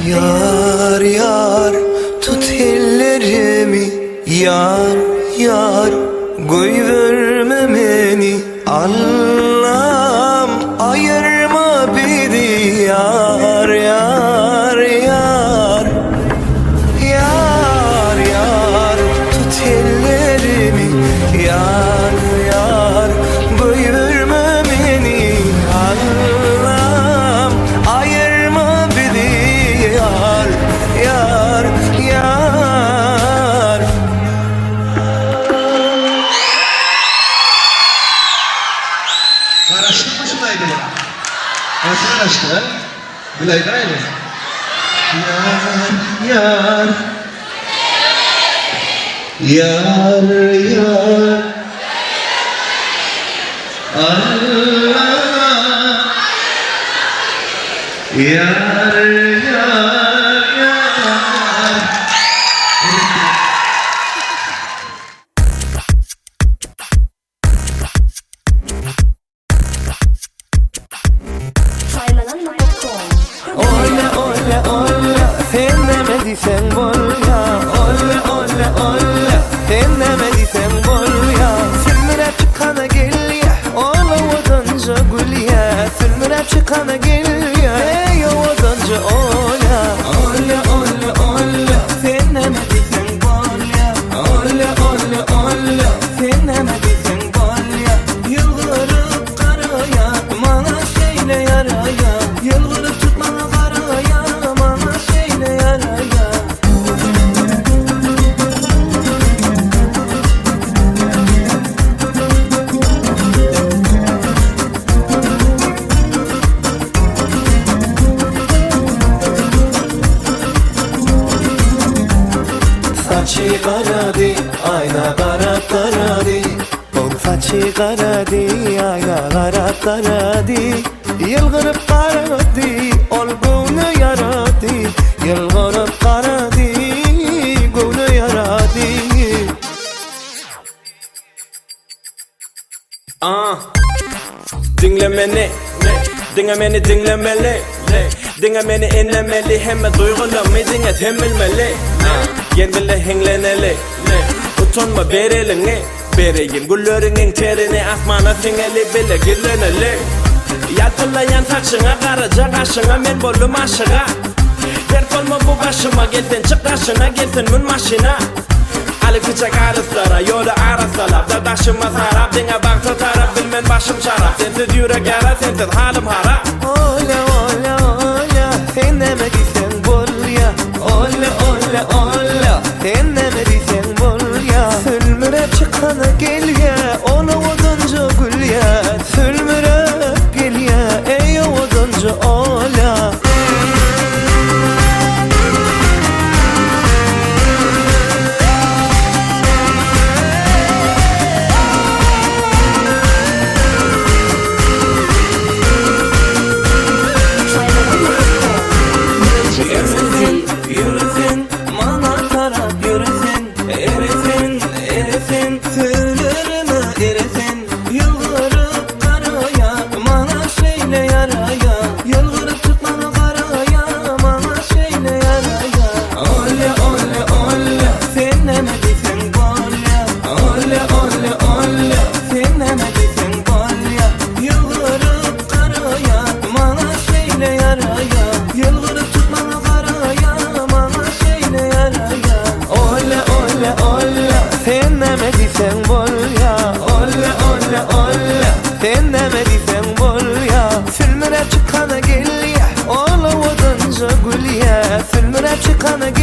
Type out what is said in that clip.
Yar yar tut ellerimi, yar yar koy verme beni. Allah'ım ayırma bizi, yar yar yar. Yar yar tut ellerimi, yar yar koy verme beni. Allah'ım ayırma bizi, yar yar yar. Araştı mı şunaydı ya? Nasıl araştı? Bilaydı aynı. Yar yar. Yar yar. Allah. Yar yar yar. Olle olle olle sen demediysen bol ya. Olle olle olle sen demediysen bol ya. Sülmürep çıkana gel ya, ola vadanca gül ya. Sülmürep çıkana gel ya, ey vadanca ola. Olle olle olle sen demediysen bol ya. Olle olle olle sen demediysen bol ya. Yılgırıp karaya bana şeyle yaraya. Yılgırıp tutmana karaya bana şeyle yaraya. Saçı karadı, ayna kara karadı. O saçı karadı, ayna kara karadı. Yılgırıp karadı, olgunu yaradı. Yılgırıp karadı, gunu yaradı. Dinlemeni, dinlemeni dinlemeli, dinlemeni inlemeli, hem duygularımı dinlet hem bilmeli. Yenile hengleneli, utanma ver elini, vereyim güllerinin terini, asmana singeli bile gülleneli. Yalpılayan saçına, karaca kaşına, men bolum aşığa. Dert olma bu başıma, gelsin çık karşına, gelsin mün maşına. Ali küçük arızlara, yolu arasalar, dadaşıma sarap, dine baksa taraf, bilmen başım şarap. Sensiz yürek yara, sensiz halim harap. Ola ola ola sen demediysen bol ya. Ola ola ola sen demediysen bol ya. Sülmürep çıkana gel ya, ola vadanca gül ya. Sülmürep gel ya, ey vadanca ola. Yürüsün, bana taraf yürüsün. Erisin, erisin, sırrımı erisin. Yılgırıp karaya, bana şeyle yaraya. Yılgırıp tutmana karaya, bana şeyle yaraya. Olle olle olle sen demediysen bol ya. Olle olle olle sen demediysen bol ya. Yılgırıp karaya, bana şeyle yaraya. Yılgırıp tutmana karaya, bana şeyle yaraya. Olle olle olle sen demediysen bol ya. Olle olle olle sen demediysen bol ya. Sülmürep çıkana gel ya, ola vadanca gül ya. Sülmürep çıkana gel